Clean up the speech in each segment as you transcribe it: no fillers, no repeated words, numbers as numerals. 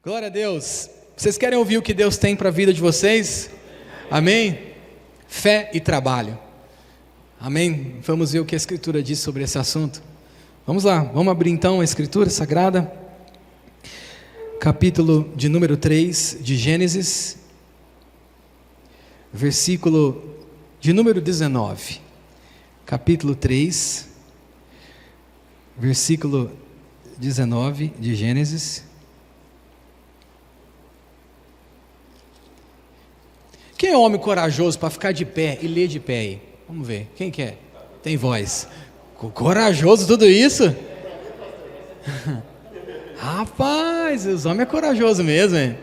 Glória a Deus. Vocês querem ouvir o que Deus tem para a vida de vocês? Amém? Fé e trabalho. Amém? Vamos ver o que a Escritura diz sobre esse assunto. Vamos lá, vamos abrir então a Escritura Sagrada. Capítulo de número 3 de Gênesis. Versículo de número 19. Capítulo 3. Versículo 19 de Gênesis. Quem é homem corajoso para ficar de pé e ler de pé aí? Vamos ver, quem que é? Tem voz. Corajoso tudo isso? Rapaz, os homens é corajoso mesmo, hein?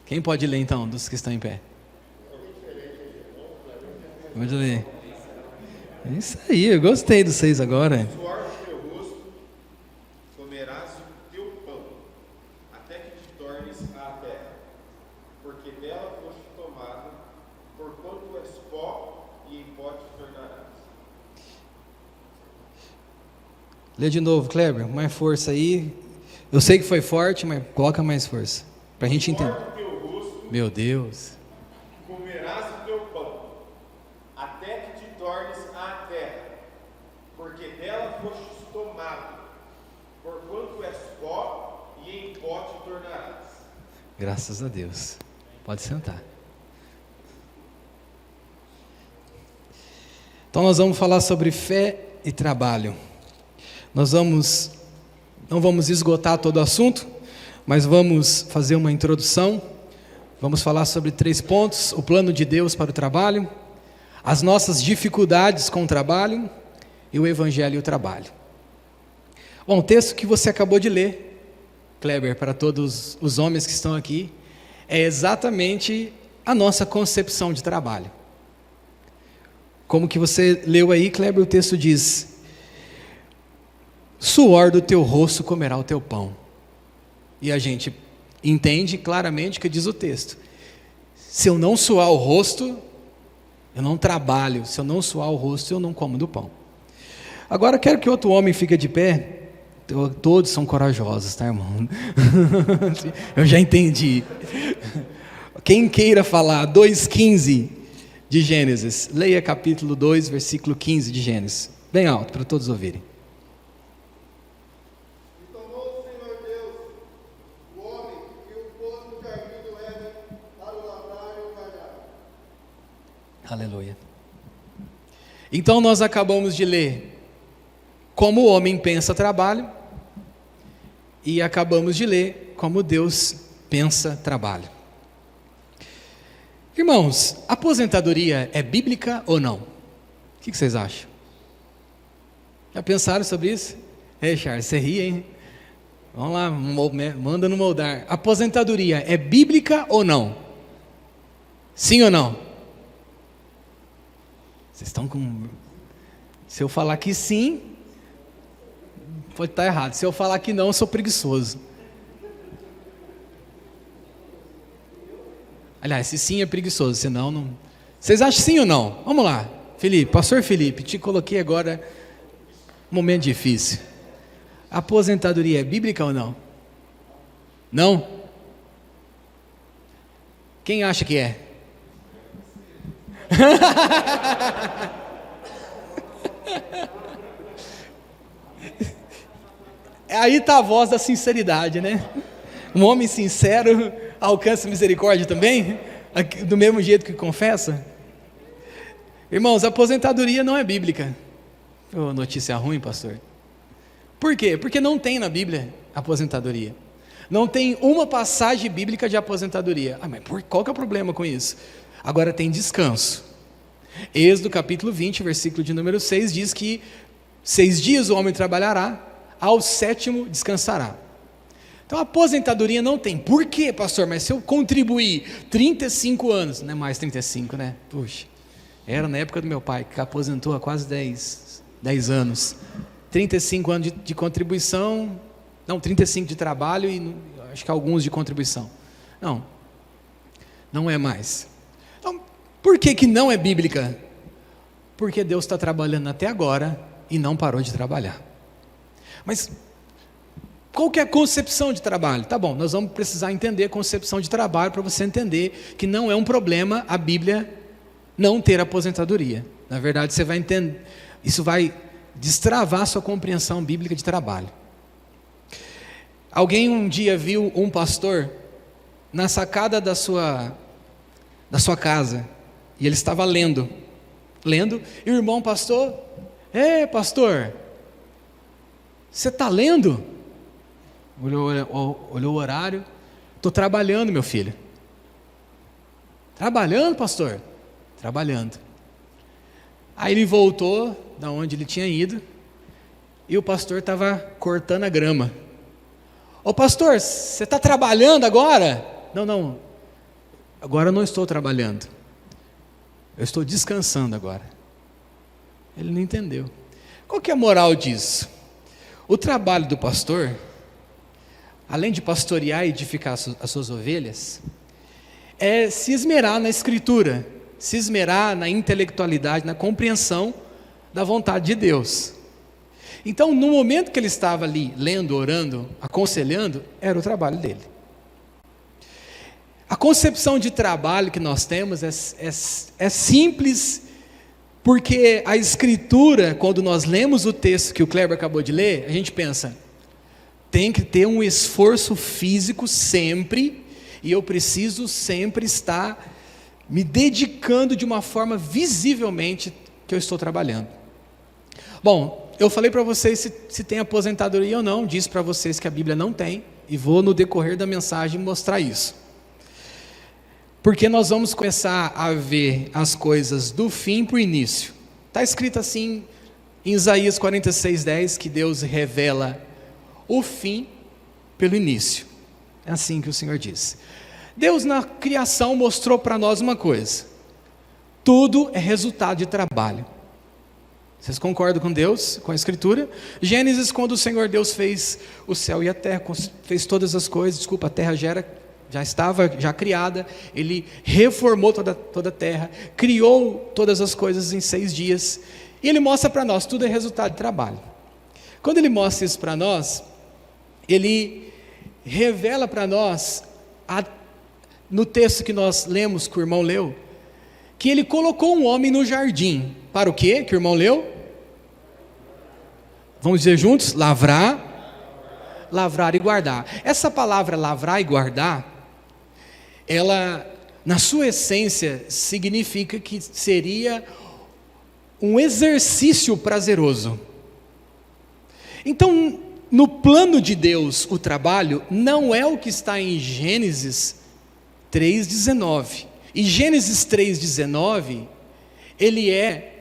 Quem pode ler então, dos que estão em pé? Pode ler. Isso aí, eu gostei dos 6 agora. Lê de novo, Kleber, mais força aí. Eu sei que foi forte, mas coloca mais força, para a gente entender. Meu Deus. Comerás o teu pão, até que te tornes à terra, porque dela fostes tomado, porquanto és pó, e em pó te tornarás. Graças a Deus. Pode sentar. Então nós vamos falar sobre fé e trabalho. Nós não vamos esgotar todo o assunto, mas vamos fazer uma introdução. Vamos falar sobre 3 pontos: o plano de Deus para o trabalho, as nossas dificuldades com o trabalho e o evangelho e o trabalho. Bom, o texto que você acabou de ler, Kleber, para todos os homens que estão aqui, é exatamente a nossa concepção de trabalho. Como que você leu aí, Kleber, o texto diz: suor do teu rosto comerá o teu pão. E a gente entende claramente o que diz o texto: se eu não suar o rosto, eu não trabalho. Se eu não suar o rosto, eu não como do pão. Agora quero que outro homem fique de pé. Todos são corajosos, tá, irmão? Eu já entendi. Quem queira falar 2,15 de Gênesis, leia capítulo 2, versículo 15 de Gênesis, bem alto para todos ouvirem. Aleluia. Então nós acabamos de ler como o homem pensa trabalho e acabamos de ler como Deus pensa trabalho. Irmãos, aposentadoria é bíblica ou não? O que vocês acham? Já pensaram sobre isso? Ei, Charles, você ri, hein? Vamos lá, manda no moldar. Aposentadoria é bíblica ou não? Sim ou não? Vocês estão com... Se eu falar que sim, pode estar errado. Se eu falar que não, eu sou preguiçoso. Aliás, se sim é preguiçoso, senão não... Vocês acham sim ou não? Vamos lá, Felipe, pastor Felipe, te coloquei agora um momento difícil. Aposentadoria é bíblica ou não? Não? Quem acha que é? Aí está a voz da sinceridade, né? Um homem sincero alcança misericórdia também, do mesmo jeito que confessa. Irmãos, a aposentadoria não é bíblica. Oh, notícia ruim, pastor. Por quê? Porque não tem na Bíblia aposentadoria. Não tem uma passagem bíblica de aposentadoria. Mas qual que é o problema com isso? Agora tem descanso. Êxodo capítulo 20, versículo de número 6, diz que 6 dias o homem trabalhará, ao 7º descansará. Então a aposentadoria não tem. Por quê, pastor? Mas se eu contribuir 35 anos, não é mais 35, né? Puxa, era na época do meu pai, que aposentou há quase 10 anos. 35 anos de contribuição, não, 35 de trabalho e acho que alguns de contribuição. Não é mais. Então, por que não é bíblica? Porque Deus está trabalhando até agora e não parou de trabalhar. Mas Qual que é a concepção de trabalho? Tá bom, nós vamos precisar entender a concepção de trabalho para você entender que não é um problema a Bíblia não ter aposentadoria. Na verdade, você vai entender, isso vai destravar a sua compreensão bíblica de trabalho. Alguém um dia viu um pastor na sacada da sua casa, e ele estava lendo, e o irmão pastor, pastor, você está lendo? Olhou o horário, estou trabalhando, meu filho. Trabalhando, pastor? Trabalhando. Aí ele voltou da onde ele tinha ido, e o pastor estava cortando a grama. Ô pastor, você está trabalhando agora? Não, agora eu não estou trabalhando, eu estou descansando agora. Ele não entendeu. Qual que é a moral disso? O trabalho do pastor, além de pastorear e edificar as suas ovelhas, é se esmerar na escritura, se esmerar na intelectualidade, na compreensão da vontade de Deus. Então, no momento que ele estava ali, lendo, orando, aconselhando, era o trabalho dele. A concepção de trabalho que nós temos é simples, porque a escritura, quando nós lemos o texto que o Kleber acabou de ler, a gente pensa, tem que ter um esforço físico sempre, e eu preciso sempre estar me dedicando de uma forma visivelmente que eu estou trabalhando. Bom, eu falei para vocês se tem aposentadoria ou não, disse para vocês que a Bíblia não tem, e vou no decorrer da mensagem mostrar isso. Porque nós vamos começar a ver as coisas do fim para o início. Está escrito assim em Isaías 46:10, que Deus revela o fim pelo início. É assim que o Senhor diz. Deus na criação mostrou para nós uma coisa: tudo é resultado de trabalho. Vocês concordam com Deus, com a Escritura? Gênesis, quando o Senhor Deus fez o céu e a terra, fez todas as coisas, a terra já estava criada, Ele reformou toda a terra, criou todas as coisas em 6 dias, e Ele mostra para nós, tudo é resultado de trabalho. Quando Ele mostra isso para nós, Ele revela para nós, no texto que nós lemos, que o irmão leu, que Ele colocou um homem no jardim, para o quê que o irmão leu? Vamos dizer juntos? Lavrar e guardar. Essa palavra lavrar e guardar, ela, na sua essência, significa que seria um exercício prazeroso. Então, no plano de Deus, o trabalho não é o que está em Gênesis 3:19. E Gênesis 3:19, ele é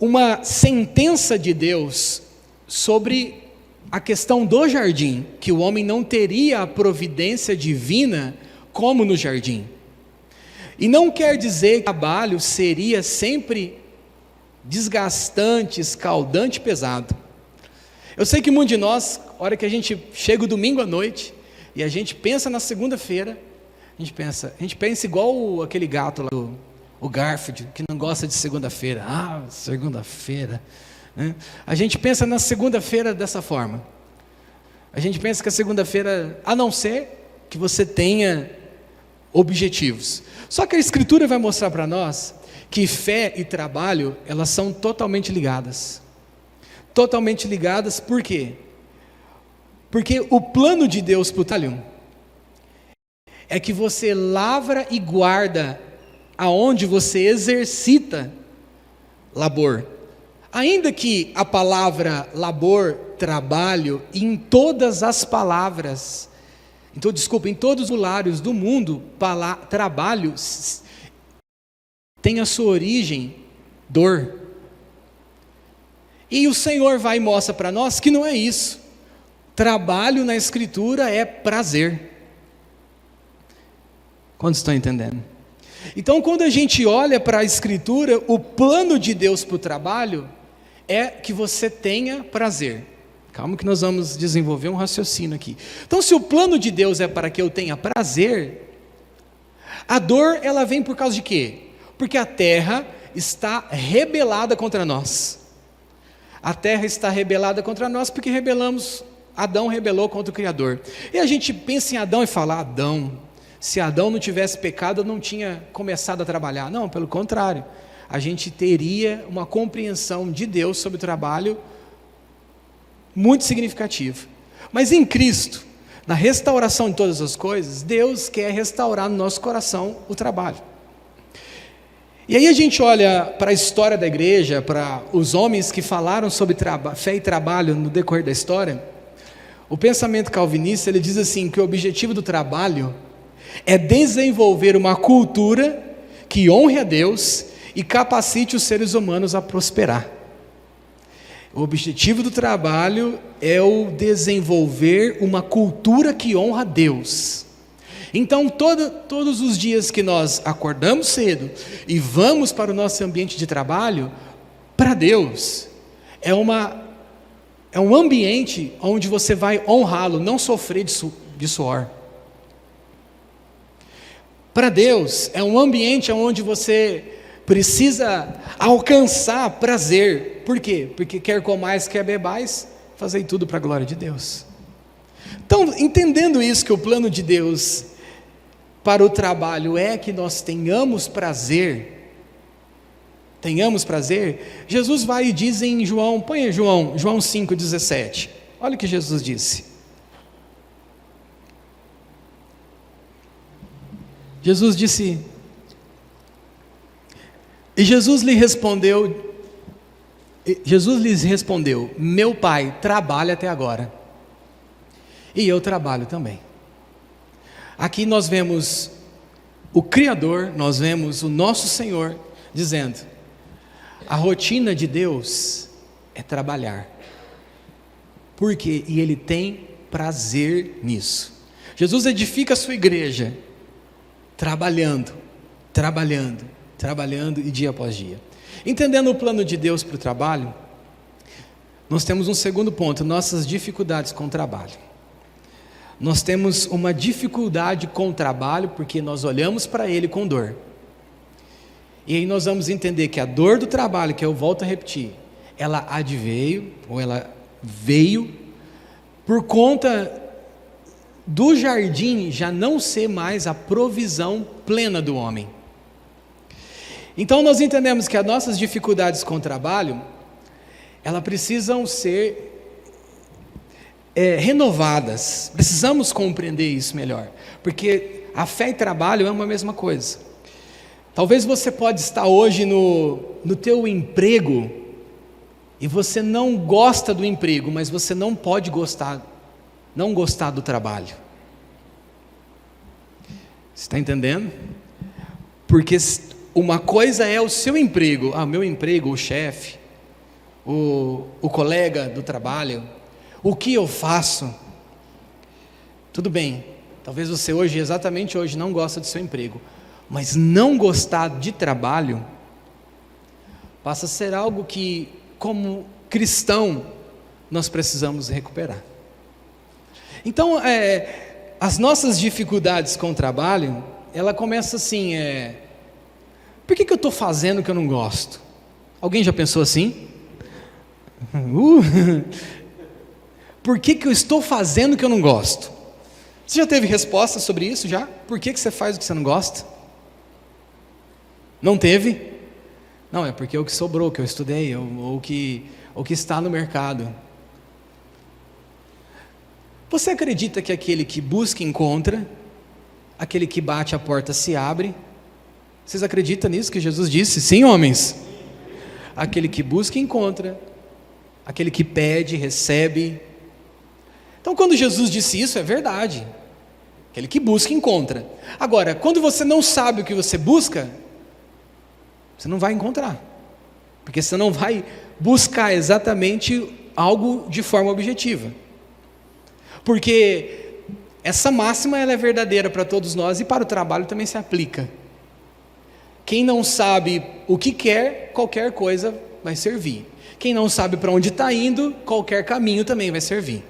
uma sentença de Deus sobre a questão do jardim, que o homem não teria a providência divina como no jardim. E não quer dizer que o trabalho seria sempre desgastante, escaldante, pesado. Eu sei que muitos de nós, a hora que a gente chega o domingo à noite e a gente pensa na segunda-feira, a gente pensa igual aquele gato lá, o Garfield, que não gosta de segunda-feira. Segunda-feira, né? A gente pensa na segunda-feira dessa forma. A gente pensa que a segunda-feira, a não ser que você tenha objetivos. Só que a Escritura vai mostrar para nós que fé e trabalho, elas são totalmente ligadas. Totalmente ligadas, por quê? Porque o plano de Deus para o trabalho é que você lavra e guarda aonde você exercita labor. Ainda que a palavra labor, trabalho, em todas as palavras, em todos os vocabulários do mundo, trabalho tem a sua origem, dor. E o Senhor vai e mostra para nós que não é isso. Trabalho na Escritura é prazer. Quantos estão entendendo? Então, quando a gente olha para a Escritura, o plano de Deus para o trabalho é que você tenha prazer. Calma que nós vamos desenvolver um raciocínio aqui. Então, se o plano de Deus é para que eu tenha prazer, a dor, ela vem por causa de quê? Porque a terra está rebelada contra nós. A terra está rebelada contra nós porque Adão rebelou contra o Criador. E a gente pensa em Adão e fala, Adão, se Adão não tivesse pecado, eu não tinha começado a trabalhar. Não, pelo contrário, a gente teria uma compreensão de Deus sobre o trabalho muito significativa. Mas em Cristo, na restauração de todas as coisas, Deus quer restaurar no nosso coração o trabalho. E aí a gente olha para a história da igreja, para os homens que falaram sobre fé e trabalho no decorrer da história. O pensamento calvinista, ele diz assim, que o objetivo do trabalho é desenvolver uma cultura que honre a Deus e capacite os seres humanos a prosperar. O objetivo do trabalho é o desenvolver uma cultura que honra a Deus. Então, todos os dias que nós acordamos cedo e vamos para o nosso ambiente de trabalho, para Deus, é um ambiente onde você vai honrá-lo, não sofrer de suor. Para Deus, é um ambiente onde você precisa alcançar prazer. Por quê? Porque quer comais, quer bebais, fazei tudo para a glória de Deus. Então, entendendo isso, que o plano de Deus para o trabalho é que nós tenhamos prazer, Jesus vai e diz em João 5,17, olha o que Jesus disse. Jesus disse, e Jesus lhes respondeu, meu Pai trabalha até agora, e eu trabalho também. Aqui nós vemos o Criador, nós vemos o nosso Senhor dizendo, a rotina de Deus é trabalhar. Por quê? E Ele tem prazer nisso. Jesus edifica a sua igreja, trabalhando, e dia após dia. Entendendo o plano de Deus para o trabalho, nós temos um segundo ponto, nossas dificuldades com o trabalho. Nós temos uma dificuldade com o trabalho, porque nós olhamos para ele com dor. E aí nós vamos entender que a dor do trabalho, que eu volto a repetir, ela veio por conta do jardim já não ser mais a provisão plena do homem. Então nós entendemos que as nossas dificuldades com o trabalho, elas precisam ser renovadas. Precisamos compreender isso melhor, porque a fé e trabalho é uma mesma coisa. Talvez você pode estar hoje no teu emprego e você não gosta do emprego, mas você não pode não gostar do trabalho. Você está entendendo? Porque uma coisa é o seu emprego, meu emprego, o chefe, o colega do trabalho, o que eu faço. Tudo bem, talvez você exatamente hoje não gosta do seu emprego, mas não gostar de trabalho passa a ser algo que, como cristão, nós precisamos recuperar. Então, as nossas dificuldades com o trabalho, ela começa assim, por que eu estou fazendo o que eu não gosto? Alguém já pensou assim? Por que eu estou fazendo o que eu não gosto? Você já teve resposta sobre isso já? Por que você faz o que você não gosta? Não teve? Não, é porque é o que sobrou, o que eu estudei, ou o que está no mercado. Você acredita que aquele que busca encontra, aquele que bate a porta se abre? Vocês acreditam nisso que Jesus disse? Sim, homens. Aquele que busca encontra, aquele que pede recebe. Então, quando Jesus disse isso, é verdade. Aquele que busca encontra. Agora, quando você não sabe o que você busca, você não vai encontrar, porque você não vai buscar exatamente algo de forma objetiva. Porque essa máxima ela é verdadeira para todos nós e para o trabalho também se aplica. Quem não sabe o que quer, qualquer coisa vai servir. Quem não sabe para onde está indo, qualquer caminho também vai servir.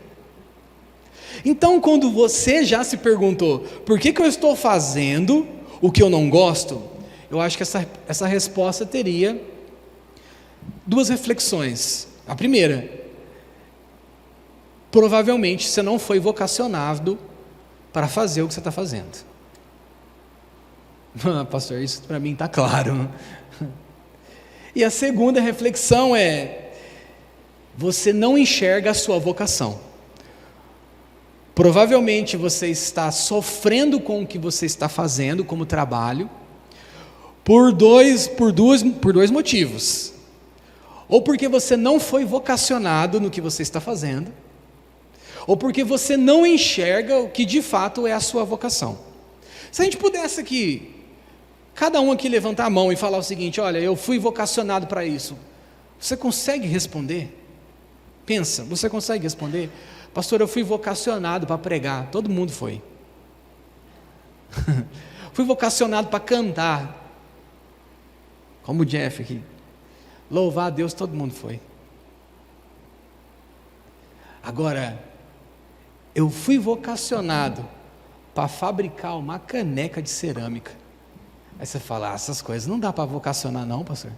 Então, quando você já se perguntou, por que eu estou fazendo o que eu não gosto? Eu acho que essa resposta teria duas reflexões. A primeira, provavelmente você não foi vocacionado para fazer o que você está fazendo. Pastor, isso para mim está claro. E a segunda reflexão é: você não enxerga a sua vocação. Provavelmente você está sofrendo com o que você está fazendo como trabalho, por dois motivos. Ou porque você não foi vocacionado no que você está fazendo, ou porque você não enxerga o que de fato é a sua vocação. Se a gente pudesse aqui, cada um aqui levantar a mão e falar o seguinte: olha, eu fui vocacionado para isso. Você consegue responder? Pensa, você consegue responder? Pastor, eu fui vocacionado para pregar. Todo mundo foi. Fui vocacionado para cantar. Como o Jeff aqui. Louvar a Deus, todo mundo foi. Agora, eu fui vocacionado para fabricar uma caneca de cerâmica. Aí você fala: essas coisas não dá para vocacionar não, pastor.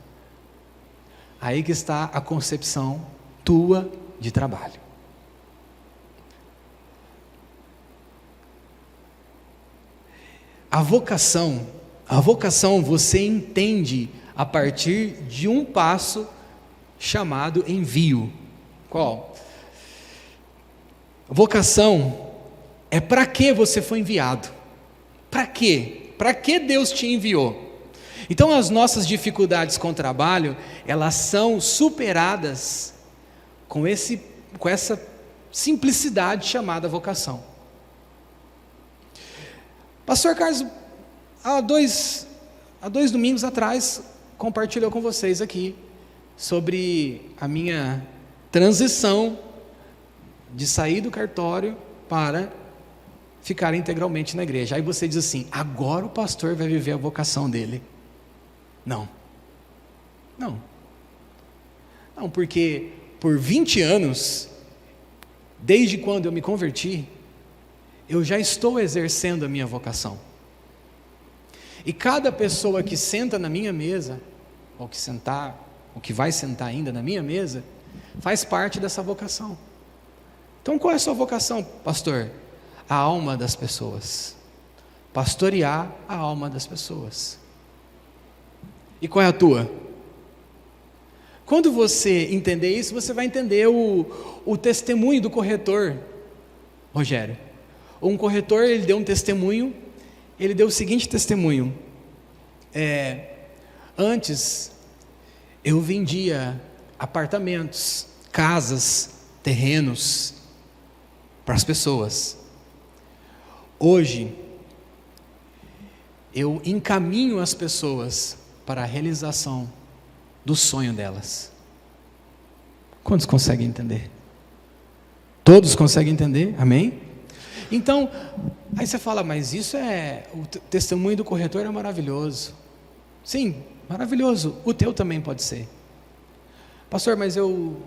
Aí que está a concepção tua de trabalho. A vocação você entende a partir de um passo chamado envio. Qual? Vocação é para que você foi enviado. Para quê? Para que Deus te enviou? Então as nossas dificuldades com o trabalho, elas são superadas com essa simplicidade chamada vocação. Pastor Carlos, há dois domingos atrás, compartilhou com vocês aqui sobre a minha transição de sair do cartório para ficar integralmente na igreja. Aí você diz assim: agora o pastor vai viver a vocação dele. Não, porque por 20 anos, desde quando eu me converti, eu já estou exercendo a minha vocação. E cada pessoa que senta na minha mesa, ou que vai sentar ainda na minha mesa, faz parte dessa vocação. Então qual é a sua vocação, pastor? A alma das pessoas. Pastorear a alma das pessoas. E qual é a tua? Quando você entender isso, você vai entender o testemunho do corretor, Rogério. Um corretor, ele deu um testemunho, ele deu o seguinte testemunho: antes eu vendia apartamentos, casas, terrenos para as pessoas. Hoje eu encaminho as pessoas para a realização do sonho delas. Quantos conseguem entender? Todos conseguem entender? Amém? Então, aí você fala: mas isso o testemunho do corretor é maravilhoso. Sim, maravilhoso. O teu também pode ser. Pastor, mas eu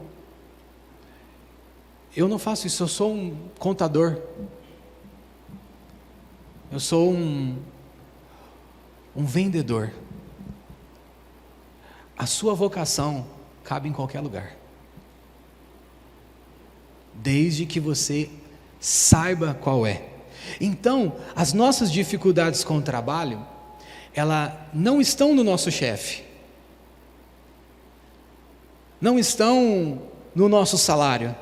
não faço isso, eu sou um contador. Eu sou um vendedor. A sua vocação cabe em qualquer lugar, desde que você saiba qual é. Então, as nossas dificuldades com o trabalho, elas não estão no nosso chefe, não estão no nosso salário,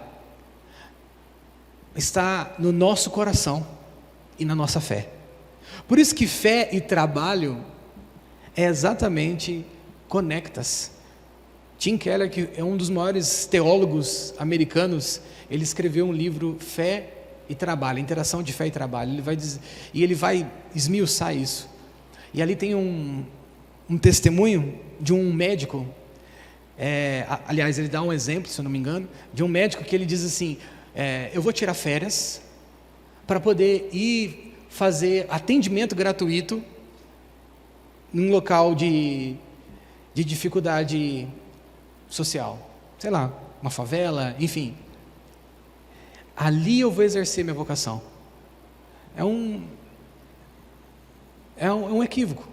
está no nosso coração e na nossa fé. Por isso que fé e trabalho é exatamente conectas. Tim Keller, que é um dos maiores teólogos americanos, ele escreveu um livro, Fé e Trabalho, Interação de Fé e Trabalho. Ele vai esmiuçar isso. E ali tem um testemunho de um médico, aliás, ele dá um exemplo, se eu não me engano, de um médico que ele diz assim: eu vou tirar férias para poder ir fazer atendimento gratuito num local de dificuldade social, sei lá, uma favela, enfim. Ali eu vou exercer minha vocação. É um equívoco,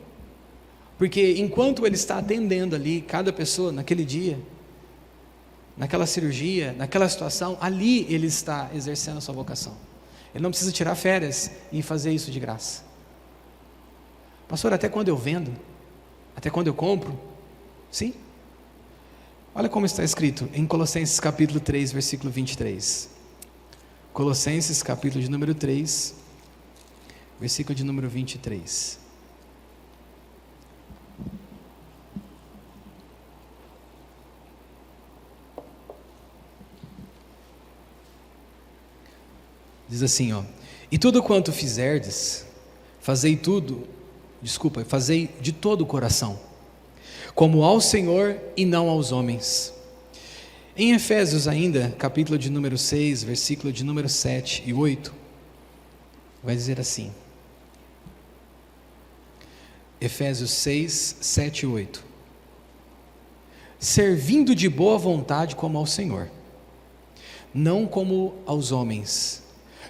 porque enquanto ele está atendendo ali cada pessoa naquele dia, naquela cirurgia, naquela situação, ali ele está exercendo a sua vocação. Ele não precisa tirar férias e fazer isso de graça. Pastor, até quando eu vendo? Até quando eu compro? Sim. Olha como está escrito em Colossenses capítulo 3, versículo 23. Colossenses capítulo de número 3, versículo de número 23. Diz assim, e tudo quanto fizerdes, fazei de todo o coração, como ao Senhor e não aos homens. Em Efésios ainda, capítulo de número 6, versículo de número 7 e 8, vai dizer assim, Efésios 6, 7 e 8, servindo de boa vontade como ao Senhor, não como aos homens,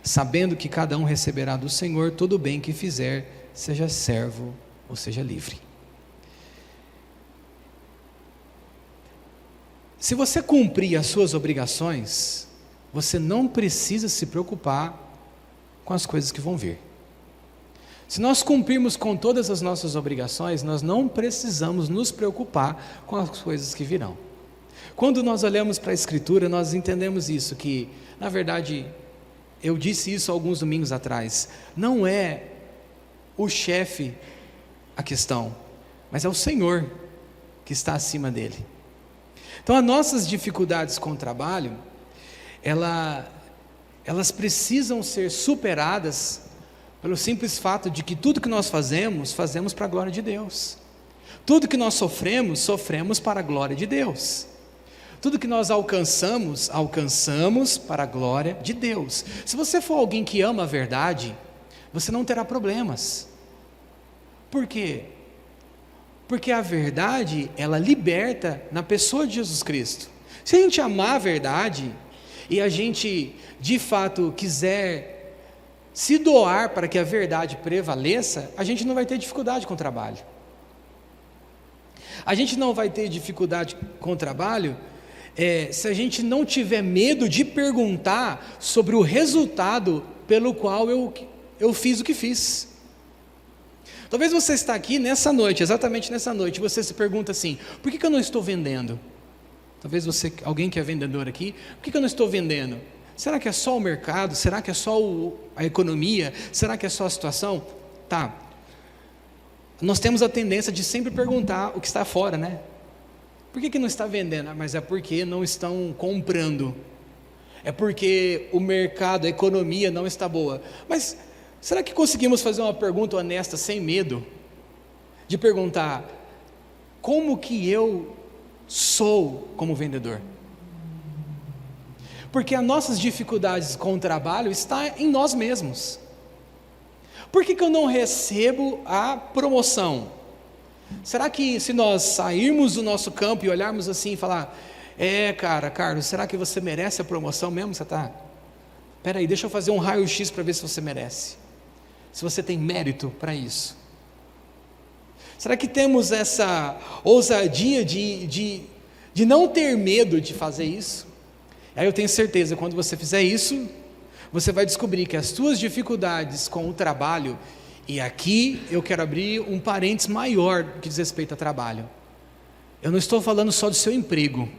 sabendo que cada um receberá do Senhor todo o bem que fizer, seja servo ou seja livre. Se você cumprir as suas obrigações, você não precisa se preocupar com as coisas que vão vir. Se nós cumprirmos com todas as nossas obrigações, nós não precisamos nos preocupar com as coisas que virão. Quando nós olhamos para a Escritura, nós entendemos isso, que, na verdade, eu disse isso alguns domingos atrás, não é o chefe a questão, mas é o Senhor que está acima dele. Então, as nossas dificuldades com o trabalho, elas precisam ser superadas pelo simples fato de que tudo que nós fazemos para a glória de Deus. Tudo que nós sofremos para a glória de Deus. Tudo que nós alcançamos para a glória de Deus. Se você for alguém que ama a verdade, você não terá problemas. Por quê? Porque a verdade, ela liberta na pessoa de Jesus Cristo. Se a gente amar a verdade, e a gente, de fato, quiser se doar para que a verdade prevaleça, a gente não vai ter dificuldade com o trabalho. A gente não vai ter dificuldade com o trabalho se a gente não tiver medo de perguntar sobre o resultado pelo qual eu fiz o que fiz. Talvez você está aqui nessa noite, exatamente nessa noite, você se pergunta assim, por que eu não estou vendendo? Talvez alguém que é vendedor aqui, por que eu não estou vendendo? Será que é só o mercado? Será que é só a economia? Será que é só a situação? Tá. Nós temos a tendência de sempre perguntar o que está fora, né? Por que não está vendendo? Mas é porque não estão comprando. É porque o mercado, a economia não está boa. Mas será que conseguimos fazer uma pergunta honesta, sem medo? De perguntar, como que eu sou como vendedor? Porque as nossas dificuldades com o trabalho estão em nós mesmos. Por que eu não recebo a promoção? Será que se nós sairmos do nosso campo e olharmos assim e falar, Carlos, será que você merece a promoção mesmo? Espera aí, deixa eu fazer um raio-x para ver se você merece. Se você tem mérito para isso. Será que temos essa ousadia de não ter medo de fazer isso? Aí eu tenho certeza, quando você fizer isso, você vai descobrir que as suas dificuldades com o trabalho, e aqui eu quero abrir um parênteses maior que diz respeito a trabalho. Eu não estou falando só do seu emprego,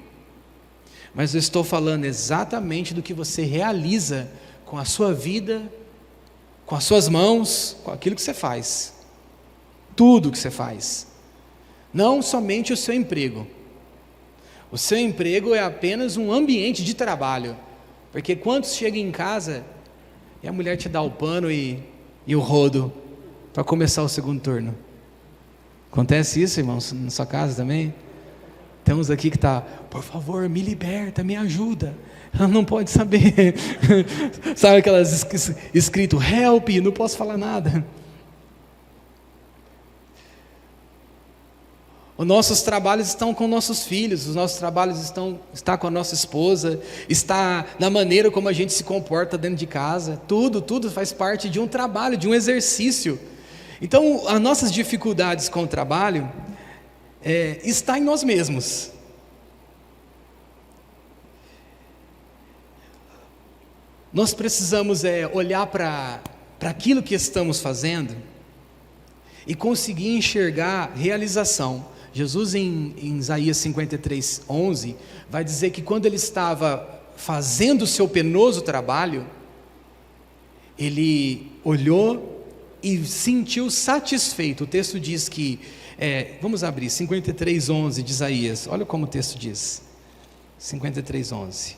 mas eu estou falando exatamente do que você realiza com a sua vida, com as suas mãos, com aquilo que você faz. Tudo que você faz. Não somente o seu emprego. O seu emprego é apenas um ambiente de trabalho. Porque quantos chegam em casa e a mulher te dá o pano e o rodo para começar o segundo turno? Acontece isso, irmãos, na sua casa também? Temos aqui que está, por favor, me liberta, me ajuda. Ela não pode saber. Sabe aquelas escrito, help, não posso falar nada. Os nossos trabalhos estão com nossos filhos, os nossos trabalhos está com a nossa esposa, está na maneira como a gente se comporta dentro de casa, tudo faz parte de um trabalho, de um exercício. Então, as nossas dificuldades com o trabalho está em nós mesmos. nós precisamos olhar para aquilo que estamos fazendo e conseguir enxergar realização. Jesus em Isaías 53:11 vai dizer que quando ele estava fazendo o seu penoso trabalho, ele olhou e sentiu satisfeito. O texto diz que, vamos abrir, 53:11 de Isaías, olha como o texto diz, 53:11.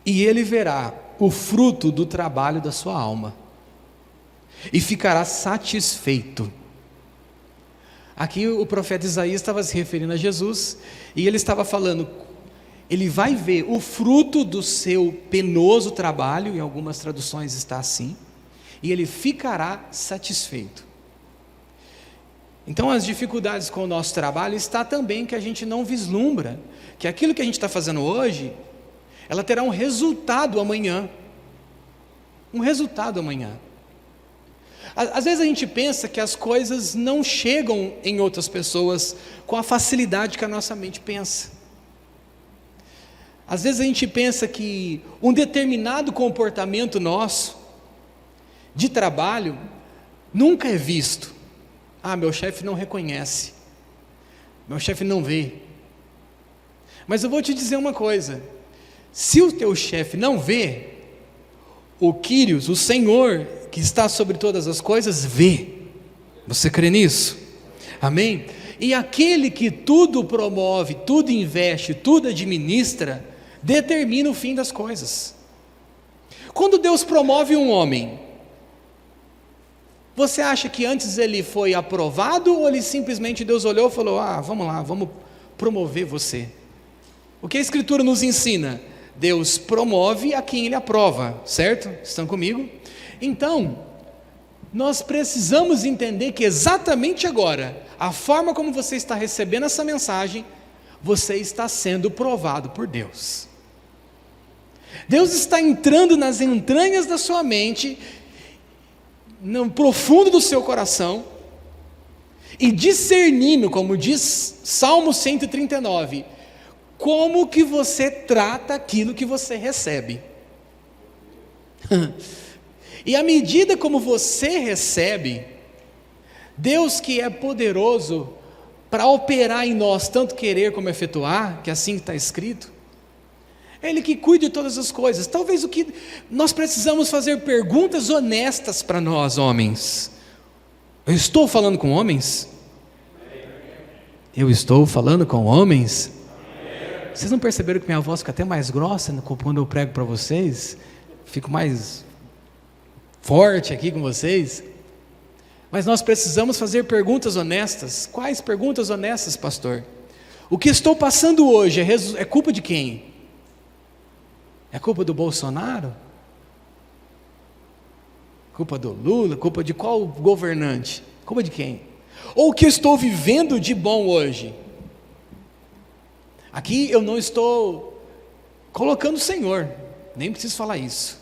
E ele verá o fruto do trabalho da sua alma, e ficará satisfeito. Aqui o profeta Isaías estava se referindo a Jesus, e ele estava falando, ele vai ver o fruto do seu penoso trabalho, em algumas traduções está assim, e ele ficará satisfeito. Então as dificuldades com o nosso trabalho está também que a gente não vislumbra, que aquilo que a gente está fazendo hoje, ela terá um resultado amanhã. Um resultado amanhã. Às vezes a gente pensa que as coisas não chegam em outras pessoas com a facilidade que a nossa mente pensa. Às vezes a gente pensa que um determinado comportamento nosso, de trabalho, nunca é visto. Meu chefe não reconhece. Meu chefe não vê. Mas eu vou te dizer uma coisa. Se o teu chefe não vê, o Quírios, o Senhor, que está sobre todas as coisas, vê. Você crê nisso? Amém? E aquele que tudo promove, tudo investe, tudo administra, determina o fim das coisas. Quando Deus promove um homem, você acha que antes ele foi aprovado, ou ele simplesmente Deus olhou e falou, vamos lá, vamos promover você? O que a Escritura nos ensina? Deus promove a quem Ele aprova, certo? Estão comigo? Então, nós precisamos entender que exatamente agora, a forma como você está recebendo essa mensagem, você está sendo provado por Deus. Deus está entrando nas entranhas da sua mente, no profundo do seu coração, e discernindo, como diz Salmo 139, como que você trata aquilo que você recebe. E à medida como você recebe, Deus, que é poderoso para operar em nós, tanto querer como efetuar, que assim está escrito, é Ele que cuida de todas as coisas. Talvez o que nós precisamos fazer perguntas honestas para nós, homens. Eu estou falando com homens? Eu estou falando com homens? Vocês não perceberam que minha voz fica até mais grossa quando eu prego para vocês? Fico mais forte aqui com vocês? Mas nós precisamos fazer perguntas honestas. Quais perguntas honestas, pastor? O que estou passando hoje é culpa de quem? É culpa do Bolsonaro? Culpa do Lula? Culpa de qual governante? Culpa de quem? Ou o que eu estou vivendo de bom hoje? Aqui eu não estou colocando o Senhor, nem preciso falar isso.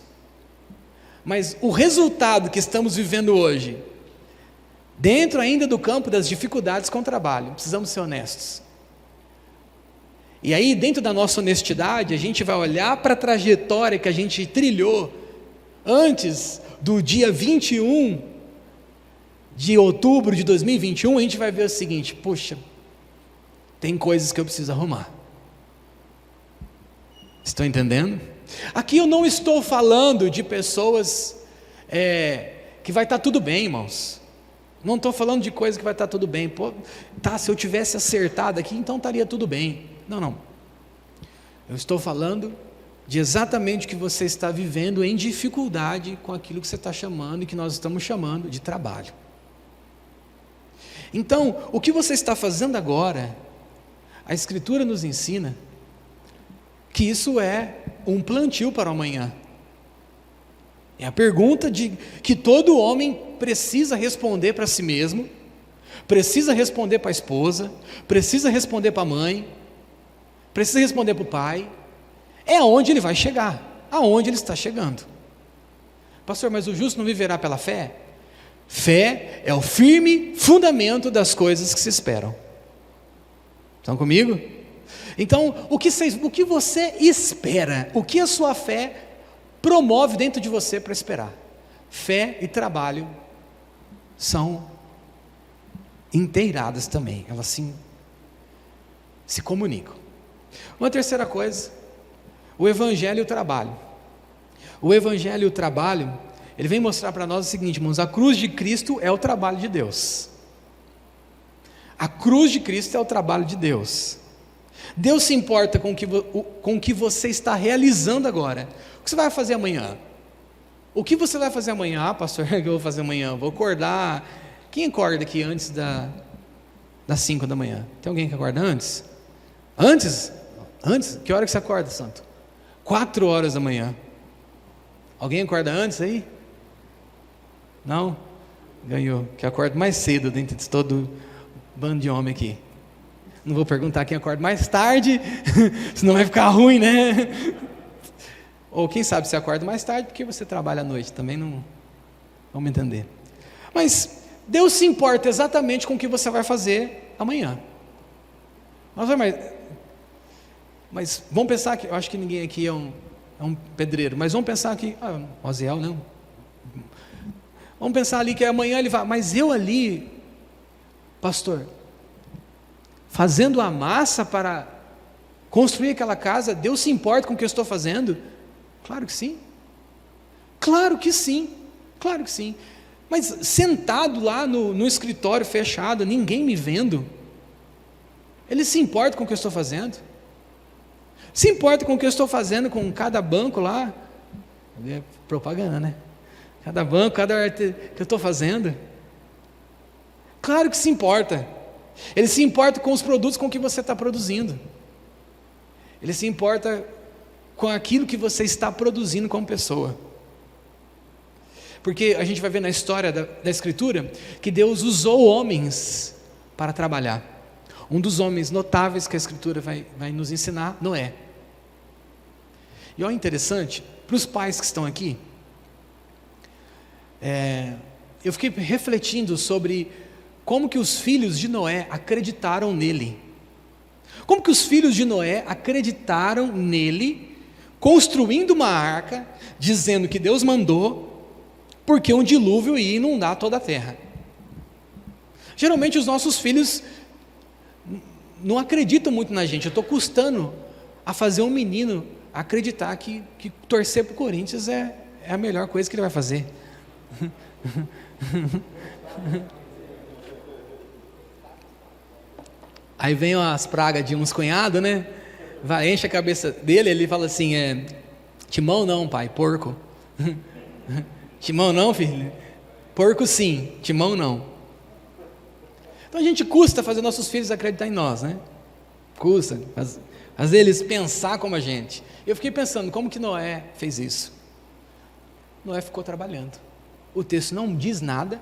Mas o resultado que estamos vivendo hoje, dentro ainda do campo das dificuldades com o trabalho, precisamos ser honestos. E aí, dentro da nossa honestidade, a gente vai olhar para a trajetória que a gente trilhou antes do dia 21 de outubro de 2021, a gente vai ver o seguinte: puxa, tem coisas que eu preciso arrumar. Estão entendendo? Aqui eu não estou falando de pessoas que vai estar tudo bem, irmãos. Não estou falando de coisa que vai estar tudo bem. Se eu tivesse acertado aqui, então estaria tudo bem. Não. Eu estou falando de exatamente o que você está vivendo em dificuldade com aquilo que você está chamando e que nós estamos chamando de trabalho. Então, o que você está fazendo agora, a Escritura nos ensina que isso é um plantio para o amanhã. É a pergunta que todo homem precisa responder para si mesmo, precisa responder para a esposa, precisa responder para a mãe, precisa responder para o pai. É aonde ele vai chegar, aonde ele está chegando. Pastor, mas o justo não viverá pela fé? Fé é o firme fundamento das coisas que se esperam. Estão comigo? Então, o que você espera? O que a sua fé promove dentro de você para esperar? Fé e trabalho são inteiradas também, elas se comunicam. Uma terceira coisa, o Evangelho e o trabalho. O Evangelho e o trabalho, ele vem mostrar para nós o seguinte, irmãos: a cruz de Cristo é o trabalho de Deus. A cruz de Cristo é o trabalho de Deus. Deus se importa com o que você está realizando agora. O que você vai fazer amanhã? O que você vai fazer amanhã? Ah, pastor, o que eu vou fazer amanhã? Vou acordar. Quem acorda aqui antes das 5 da manhã? Tem alguém que acorda antes? Antes? Que hora que você acorda, santo? 4 horas da manhã. Alguém acorda antes aí? Não? Ganhou. Que acorda mais cedo dentro de todo bando de homem aqui. Não vou perguntar quem acorda mais tarde, senão vai ficar ruim, né? Ou quem sabe você acorda mais tarde porque você trabalha à noite, também não vamos entender. Mas Deus se importa exatamente com o que você vai fazer amanhã. Mas vamos pensar que, eu acho que ninguém aqui é um pedreiro, mas vamos pensar que, Oziel não. Vamos pensar ali que amanhã ele vai, mas eu ali, pastor, fazendo a massa para construir aquela casa, Deus se importa com o que eu estou fazendo? Claro que sim. Claro que sim. Claro que sim. Mas sentado lá no escritório fechado, ninguém me vendo, Ele se importa com o que eu estou fazendo? Se importa com o que eu estou fazendo com cada banco lá? É propaganda, né? Cada banco, cada arte que eu estou fazendo. Claro que se importa. Ele se importa com os produtos com que você está produzindo. Ele se importa com aquilo que você está produzindo como pessoa. Porque a gente vai ver na história da Escritura que Deus usou homens para trabalhar. Um dos homens notáveis que a Escritura vai nos ensinar, Noé. E olha, interessante, para os pais que estão aqui, eu fiquei refletindo sobre como que os filhos de Noé acreditaram nele. Como que os filhos de Noé acreditaram nele, construindo uma arca, dizendo que Deus mandou, porque um dilúvio ia inundar toda a terra. Geralmente os nossos filhos não acreditam muito na gente. Eu estou custando a fazer um menino acreditar que torcer para o Corinthians é a melhor coisa que ele vai fazer. Aí vem as pragas de uns cunhados, né? Enche a cabeça dele, ele fala assim, timão não, pai, porco. Timão não, filho? Porco sim, timão não. Então a gente custa fazer nossos filhos acreditar em nós, né? Custa, fazer eles pensar como a gente. Eu fiquei pensando, como que Noé fez isso? Noé ficou trabalhando. O texto não diz nada,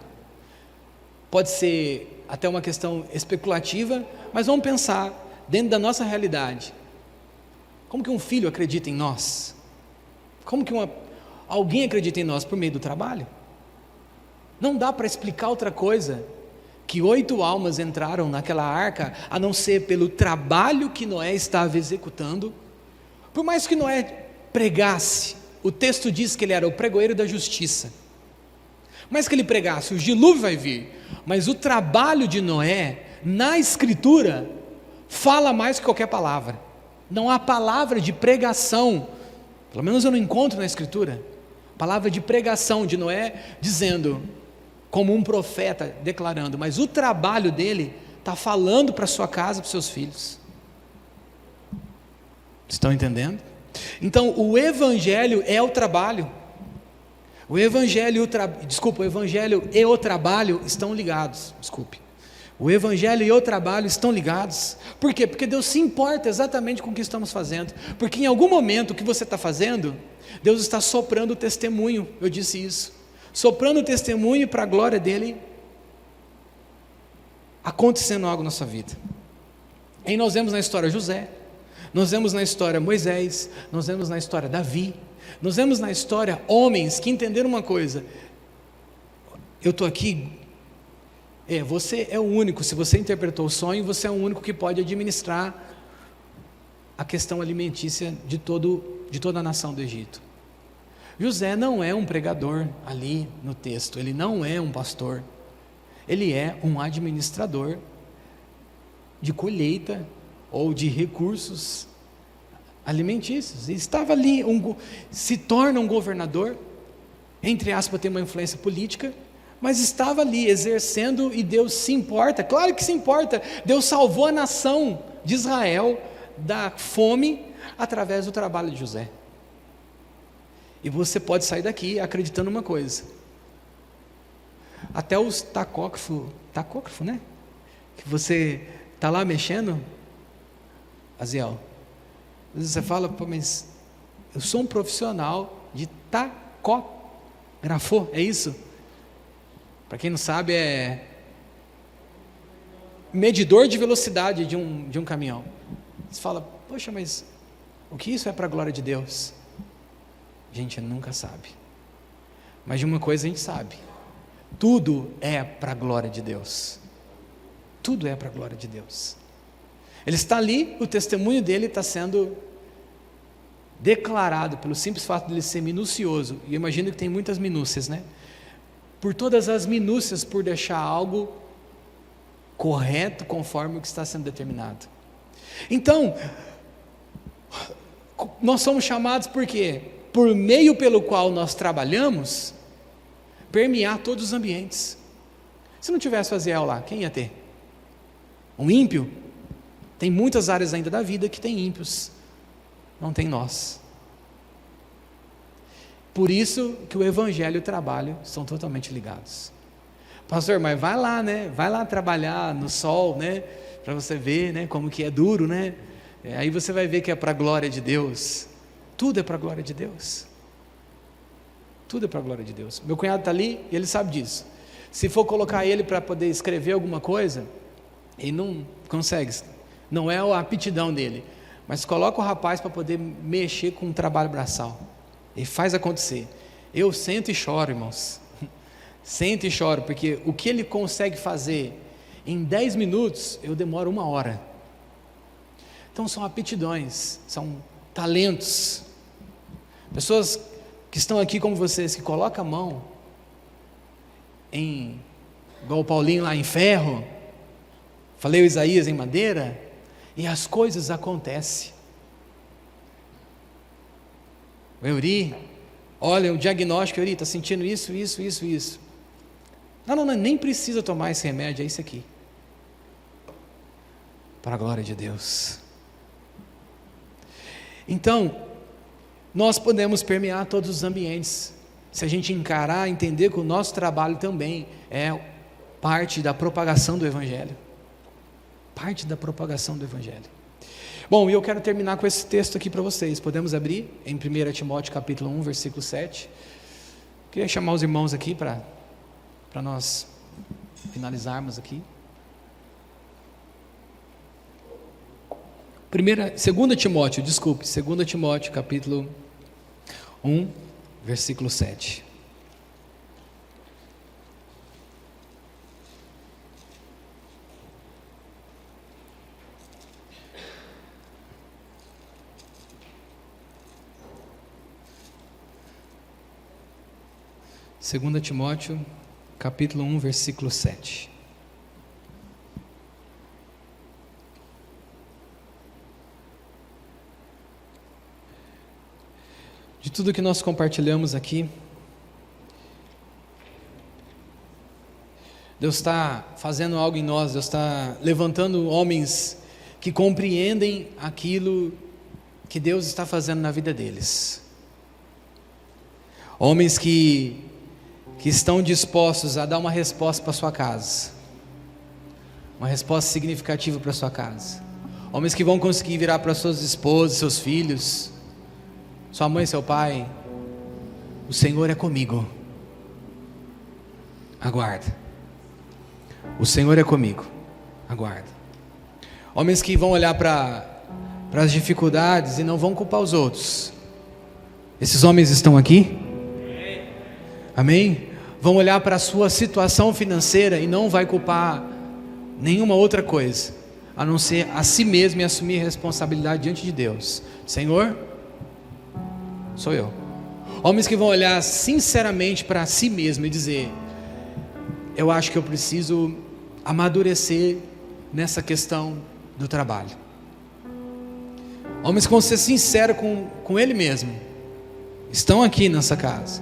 pode ser até uma questão especulativa, mas vamos pensar dentro da nossa realidade. Como que um filho acredita em nós? Como que alguém acredita em nós por meio do trabalho? Não dá para explicar outra coisa que 8 almas entraram naquela arca, a não ser pelo trabalho que Noé estava executando. Por mais que Noé pregasse, o texto diz que ele era o pregoeiro da justiça. Mais que ele pregasse, o dilúvio vai vir, mas o trabalho de Noé, na Escritura, fala mais que qualquer palavra. Não há palavra de pregação, pelo menos eu não encontro na Escritura, palavra de pregação de Noé, dizendo, como um profeta, declarando, mas o trabalho dele, está falando para a sua casa, para os seus filhos. Estão entendendo? Então, o Evangelho é o trabalho. O Evangelho e o trabalho estão ligados. O Evangelho e o trabalho estão ligados. Por quê? Porque Deus se importa exatamente com o que estamos fazendo. Porque em algum momento o que você está fazendo, Deus está soprando o testemunho. Eu disse isso. Soprando o testemunho para a glória dEle, acontecendo algo na sua vida. Aí nós vemos na história José, nós vemos na história Moisés, nós vemos na história Davi, nós vemos na história homens que entenderam uma coisa: eu estou aqui, Você é o único, se você interpretou o sonho, você é o único que pode administrar a questão alimentícia de toda a nação do Egito. José não é um pregador ali no texto, ele não é um pastor, ele é um administrador de colheita ou de recursos alimentícios. E estava ali, se torna um governador, entre aspas, tem uma influência política, mas estava ali exercendo, e Deus se importa, claro que se importa. Deus salvou a nação de Israel da fome através do trabalho de José. E você pode sair daqui acreditando uma coisa: até os tacógrafo, né? Que você está lá mexendo, Aziel, às vezes você fala, pô, mas eu sou um profissional de tacógrafo, é isso? Para quem não sabe, é medidor de velocidade de um caminhão. Você fala, poxa, mas o que isso é para a glória de Deus? A gente nunca sabe, mas de uma coisa a gente sabe: tudo é para a glória de Deus. Tudo é para a glória de Deus. Ele está ali, o testemunho dele está sendo declarado pelo simples fato de ele ser minucioso, e eu imagino que tem muitas minúcias, né? Por todas as minúcias, por deixar algo correto conforme o que está sendo determinado. Então, nós somos chamados por quê? Por meio pelo qual nós trabalhamos, permear todos os ambientes. Se não tivesse Aziel lá, quem ia ter? Um ímpio? Tem muitas áreas ainda da vida que tem ímpios, não tem nós. Por isso que o evangelho e o trabalho são totalmente ligados. Pastor, mas vai lá, né? Vai lá trabalhar no sol, né? Para você ver, né? Como que é duro, né? Aí você vai ver que é para a glória de Deus. Tudo é para a glória de Deus. Tudo é para a glória de Deus. Meu cunhado está ali e ele sabe disso. Se for colocar ele para poder escrever alguma coisa, ele não consegue. Não é a aptidão dele. Mas coloca o rapaz para poder mexer com um trabalho braçal. E faz acontecer. Eu sento e choro, irmãos. Sento e choro, porque o que ele consegue fazer em 10 minutos, eu demoro 1 hora. Então são aptidões, são talentos. Pessoas que estão aqui como vocês, que colocam a mão igual o Paulinho lá, em ferro. Falei o Isaías em madeira, e as coisas acontecem. O Euri, olha o diagnóstico, Euri, está sentindo isso. Não, nem precisa tomar esse remédio, é isso aqui. Para a glória de Deus. Então, nós podemos permear todos os ambientes, se a gente encarar, entender que o nosso trabalho também é parte da propagação do Evangelho. Parte da propagação do Evangelho. Bom, e eu quero terminar com esse texto aqui para vocês. Podemos abrir em 1 Timóteo capítulo 1, versículo 7. Queria chamar os irmãos aqui para nós finalizarmos aqui. 2 Timóteo capítulo 1, versículo 7. Segunda Timóteo, capítulo 1, versículo 7. De tudo que nós compartilhamos aqui, Deus está fazendo algo em nós, Deus está levantando homens que compreendem aquilo que Deus está fazendo na vida deles. Homens que estão dispostos a dar uma resposta para sua casa, uma resposta significativa para sua casa. Homens que vão conseguir virar para suas esposas, seus filhos, sua mãe, seu pai: o Senhor é comigo, aguarda. O Senhor é comigo, aguarda. Homens que vão olhar para as dificuldades e não vão culpar os outros. Esses homens estão aqui? Amém? vão olhar para a sua situação financeira e não vai culpar nenhuma outra coisa, a não ser a si mesmo e assumir a responsabilidade diante de Deus. Senhor, sou eu. Homens que vão olhar sinceramente para si mesmo e dizer: eu acho que eu preciso amadurecer nessa questão do trabalho. Homens que vão ser sinceros com ele mesmo, estão aqui nessa casa,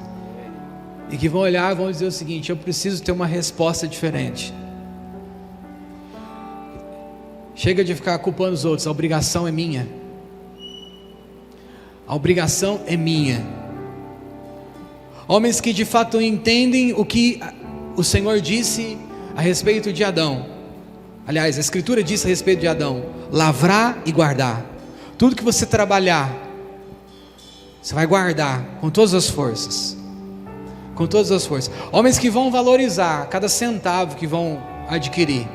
e que vão olhar e vão dizer o seguinte: eu preciso ter uma resposta diferente. Chega de ficar culpando os outros, a obrigação é minha. A obrigação é minha. Homens que de fato entendem o que o Senhor disse a respeito de Adão. Aliás, a Escritura disse a respeito de Adão: lavrar e guardar. Tudo que você trabalhar, você vai guardar com todas as forças. Com todas as forças. Homens que vão valorizar cada centavo que vão adquirir,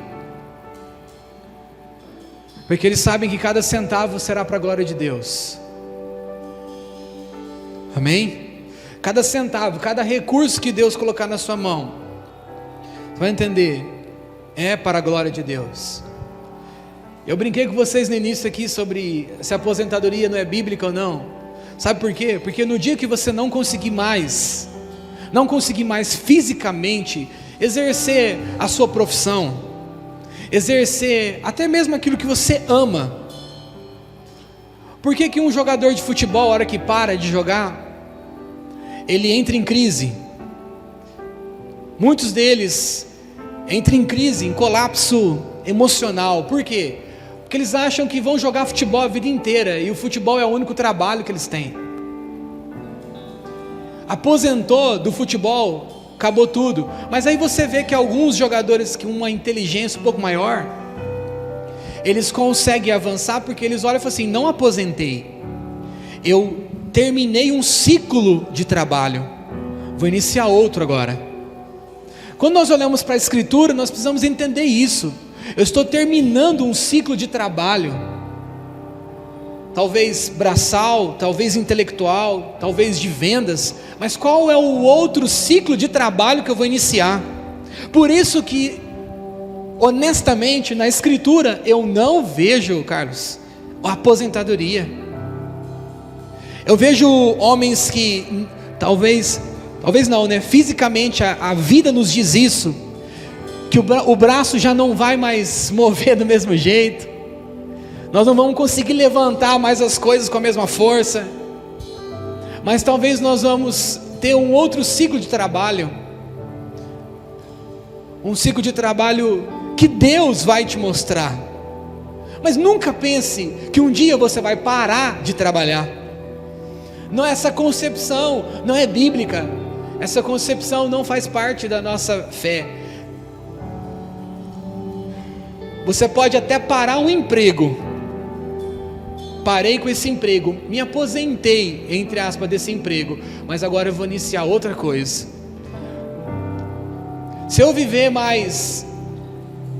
porque eles sabem que cada centavo será para a glória de Deus. Amém? Cada centavo, cada recurso que Deus colocar na sua mão, você vai entender, é para a glória de Deus. Eu brinquei com vocês no início aqui sobre se a aposentadoria não é bíblica ou não. Sabe por quê? Porque no dia que você não conseguir mais fisicamente exercer a sua profissão, exercer até mesmo aquilo que você ama. Por que um jogador de futebol, a hora que para de jogar, ele entra em crise? Muitos deles entram em crise, em colapso emocional. Por quê? Porque eles acham que vão jogar futebol a vida inteira, e o futebol é o único trabalho que eles têm. Aposentou do futebol, acabou tudo. Mas aí você vê que alguns jogadores com uma inteligência um pouco maior, eles conseguem avançar, porque eles olham e falam assim: não aposentei, eu terminei um ciclo de trabalho, vou iniciar outro agora. Quando nós olhamos para a Escritura, nós precisamos entender isso. Eu estou terminando um ciclo de trabalho, talvez braçal, talvez intelectual, talvez de vendas, mas qual é o outro ciclo de trabalho que eu vou iniciar? Por isso que, honestamente, na Escritura eu não vejo, Carlos, a aposentadoria. Eu vejo homens que talvez não, né? Fisicamente a vida nos diz isso, que o braço já não vai mais mover do mesmo jeito, nós não vamos conseguir levantar mais as coisas com a mesma força, mas talvez nós vamos ter um outro ciclo de trabalho, um ciclo de trabalho que Deus vai te mostrar. Mas nunca pense que um dia você vai parar de trabalhar. Não, essa concepção não é bíblica, essa concepção não faz parte da nossa fé. Você pode até parar um emprego. Parei com esse emprego, me aposentei, entre aspas, desse emprego, mas agora eu vou iniciar outra coisa. Se eu viver mais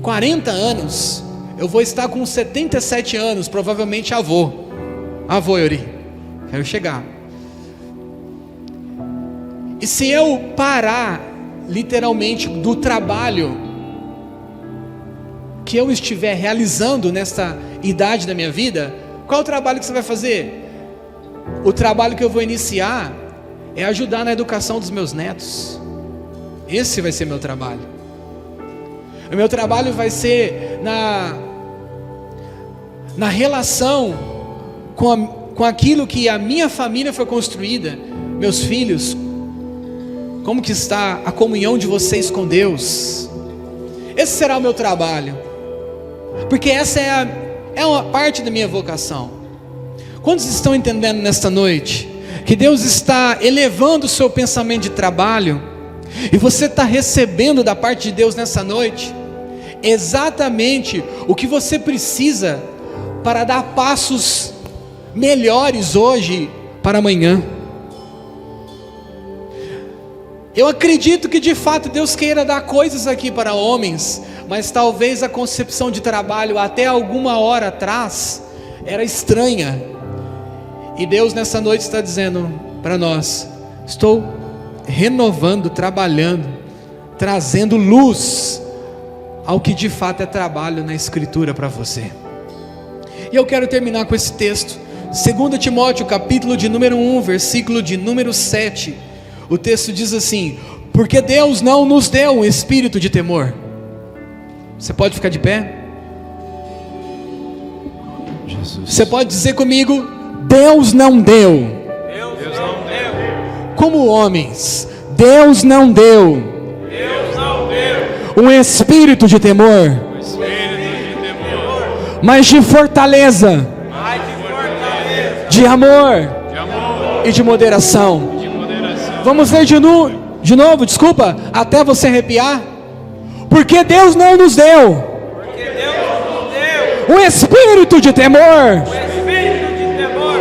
40 anos, eu vou estar com 77 anos, provavelmente avô, Yuri, quero chegar. E se eu parar, literalmente, do trabalho que eu estiver realizando nessa idade da minha vida, qual é o trabalho que você vai fazer? O trabalho que eu vou iniciar é ajudar na educação dos meus netos. Esse vai ser meu trabalho. O meu trabalho vai ser na relação com aquilo que a minha família foi construída, meus filhos. Como que está a comunhão de vocês com Deus? Esse será o meu trabalho, porque essa é uma parte da minha vocação. Quantos estão entendendo nesta noite que Deus está elevando o seu pensamento de trabalho, e você está recebendo da parte de Deus nessa noite exatamente o que você precisa para dar passos melhores hoje para amanhã? Eu acredito que de fato Deus queira dar coisas aqui para homens, mas talvez a concepção de trabalho até alguma hora atrás era estranha, e Deus nessa noite está dizendo para nós: estou renovando, trabalhando trazendo luz ao que de fato é trabalho na Escritura para você. E eu quero terminar com esse texto, 2 Timóteo, capítulo de número 1, versículo de número 7. O texto diz assim: porque Deus não nos deu um espírito de temor. Você pode ficar de pé? Jesus. Você pode dizer comigo: Deus não deu. Deus não deu. Como homens, Deus não deu. Deus não deu. Um espírito de temor, mas de fortaleza, de amor e de moderação. Vamos ler de novo, desculpa, até você arrepiar. Porque Deus não nos deu um espírito de temor,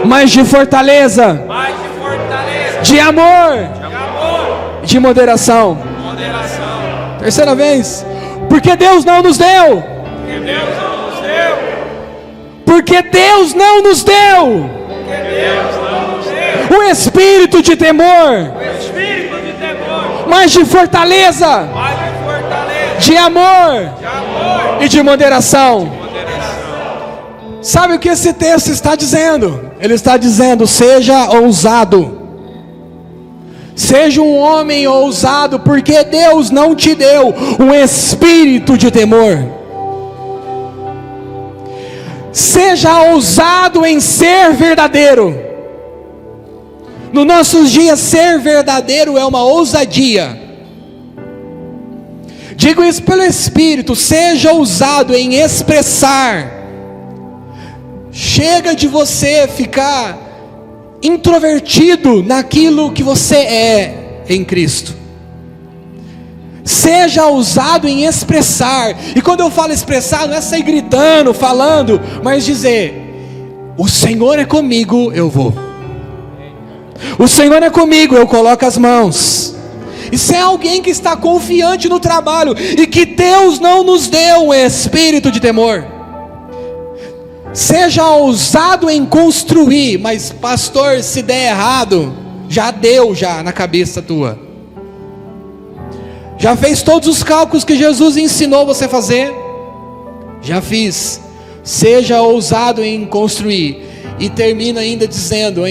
mas de fortaleza, de amor e de moderação. Terceira vez. Porque Deus não nos deu. Porque Deus não nos deu um espírito de temor, mas de fortaleza, de amor e de moderação. Sabe o que esse texto está dizendo? Ele está dizendo: seja ousado. Seja um homem ousado, porque Deus não te deu um espírito de temor. Seja ousado em ser verdadeiro. Nos nossos dias, ser verdadeiro é uma ousadia. Digo isso pelo Espírito. Seja ousado em expressar. Chega de você ficar introvertido naquilo que você é em Cristo. Seja ousado em expressar. E quando eu falo expressar, não é sair gritando, falando, mas dizer: o Senhor é comigo, eu vou. O Senhor é comigo, eu coloco as mãos. E se é alguém que está confiante no trabalho, e que Deus não nos deu um espírito de temor. Seja ousado em construir. Mas pastor, se der errado, já deu na cabeça tua. Já fez todos os cálculos que Jesus ensinou você a fazer? Já fiz. Seja ousado em construir. E termina ainda dizendo,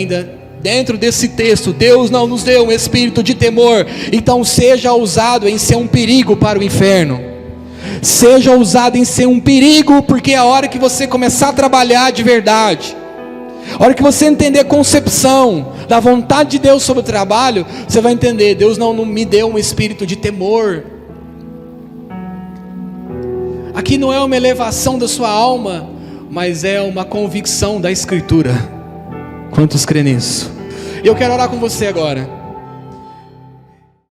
dentro desse texto: Deus não nos deu um espírito de temor. Então seja ousado em ser um perigo para o inferno. Seja ousado em ser um perigo, porque a hora que você começar a trabalhar de verdade, a hora que você entender a concepção da vontade de Deus sobre o trabalho, você vai entender: Deus não me deu um espírito de temor. Aqui não é uma elevação da sua alma, mas é uma convicção da Escritura. Quantos crê nisso? Eu quero orar com você agora.